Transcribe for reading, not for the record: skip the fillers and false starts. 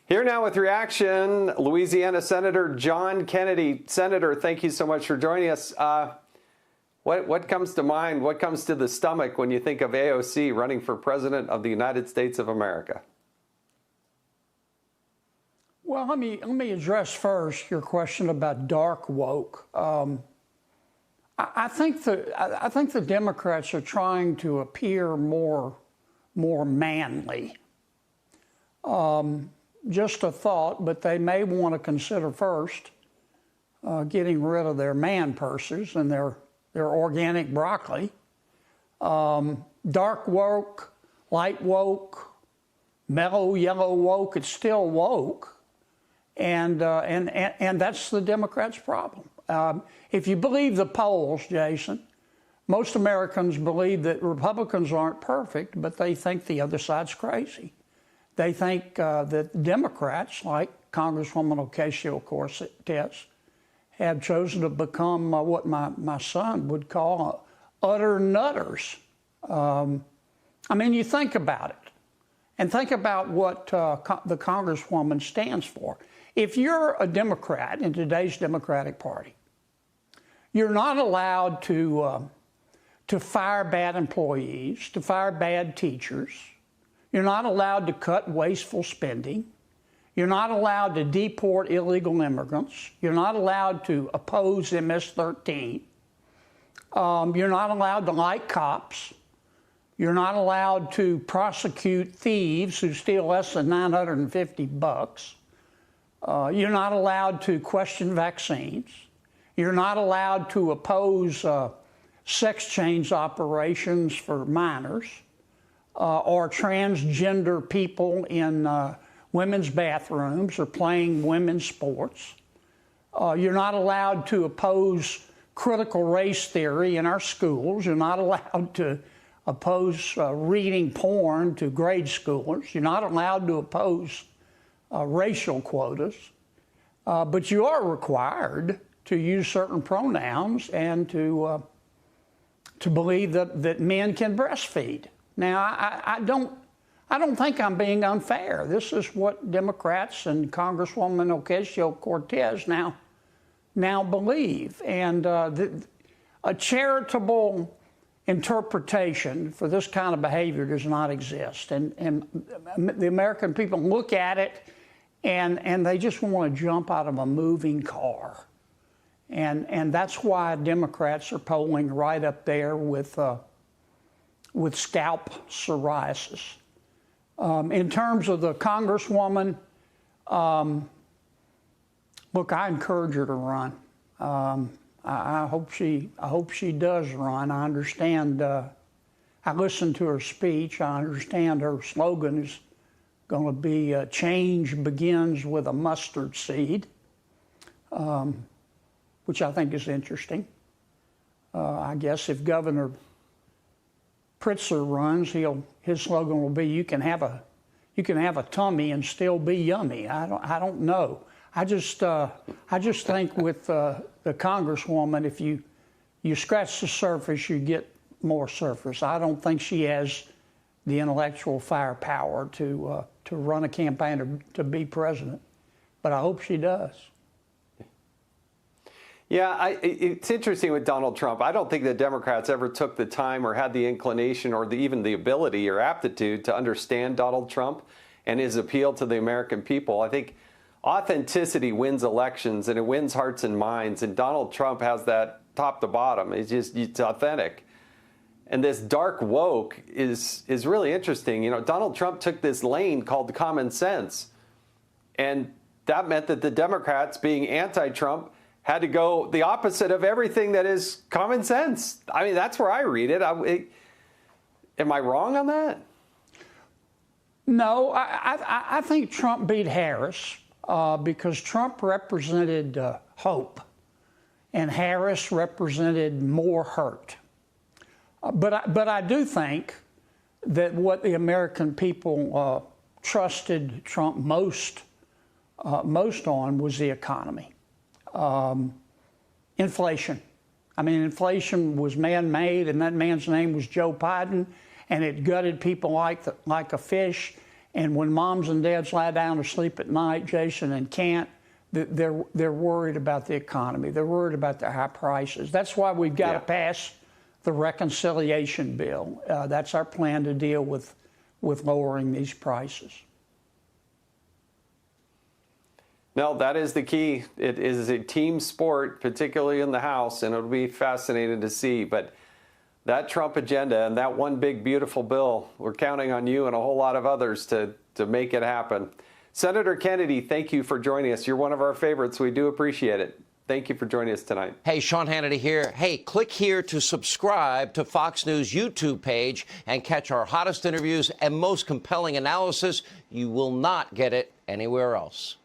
Here now with reaction, Louisiana Senator John Kennedy. Senator, thank you so much for joining us. What comes to mind, what comes to the stomach when you think of AOC running for President of the United States of America? Well, let me address first your question about dark woke. I think the Democrats are trying to appear more manly. Just a thought, but they may want to consider first getting rid of their man purses and their organic broccoli. Dark woke, light woke, mellow yellow woke, it's still woke. And that's the Democrats' problem. If you believe the polls, Jason, most Americans believe that Republicans aren't perfect, but they think the other side's crazy. They think that Democrats, like Congresswoman Ocasio-Cortez, have chosen to become what my son would call utter nutters. I mean, you think about it, and think about what the Congresswoman stands for. If you're a Democrat in today's Democratic Party, you're not allowed to fire bad employees, to fire bad teachers. You're not allowed to cut wasteful spending. You're not allowed to deport illegal immigrants. You're not allowed to oppose MS-13. You're not allowed to like cops. You're not allowed to prosecute thieves who steal less than $950. You're not allowed to question vaccines. You're not allowed to oppose sex change operations for minors. Or transgender people in women's bathrooms or playing women's sports. You're not allowed to oppose critical race theory in our schools. You're not allowed to oppose reading porn to grade schoolers. You're not allowed to oppose racial quotas. But you are required to use certain pronouns and to believe that men can breastfeed. Now, I don't think I'm being unfair. This is what Democrats and Congresswoman Ocasio-Cortez now believe. And a charitable interpretation for this kind of behavior does not exist. And the American people look at it and they just want to jump out of a moving car. And that's why Democrats are polling right up there with scalp psoriasis. In terms of the Congresswoman, look, I encourage her to run. I hope she does run. I understand. I listened to her speech. I understand her slogan is going to be "Change begins with a mustard seed," which I think is interesting. I guess if Governor Pritzker runs, his slogan will be, you can have a tummy and still be yummy. I don't know. I just think with the Congresswoman, if you scratch the surface, you get more surface. I don't think she has the intellectual firepower to run a campaign to be president, but I hope she does. Yeah, it's interesting with Donald Trump. I don't think the Democrats ever took the time or had the inclination or even the ability or aptitude to understand Donald Trump and his appeal to the American people. I think authenticity wins elections and it wins hearts and minds. And Donald Trump has that top to bottom. It's authentic. And this dark woke is really interesting. You know, Donald Trump took this lane called common sense. And that meant that the Democrats, being anti-Trump, had to go the opposite of everything that is common sense. I mean, that's where I read it. Am I wrong on that? No, I think Trump beat Harris because Trump represented hope and Harris represented more hurt. But I do think that what the American people trusted Trump most on was the economy. Inflation. I mean, inflation was man-made, and that man's name was Joe Biden, and it gutted people like a fish. And when moms and dads lie down to sleep at night, Jason, and can't, they're worried about the economy. They're worried about the high prices. That's why we've got to pass the reconciliation bill. That's our plan to deal with lowering these prices. No, that is the key. It is a team sport, particularly in the House, and it'll be fascinating to see. But that Trump agenda and that one big, beautiful bill, we're counting on you and a whole lot of others to make it happen. Senator Kennedy, thank you for joining us. You're one of our favorites. We do appreciate it. Thank you for joining us tonight. Hey, Sean Hannity here. Hey, click here to subscribe to Fox News YouTube page and catch our hottest interviews and most compelling analysis. You will not get it anywhere else.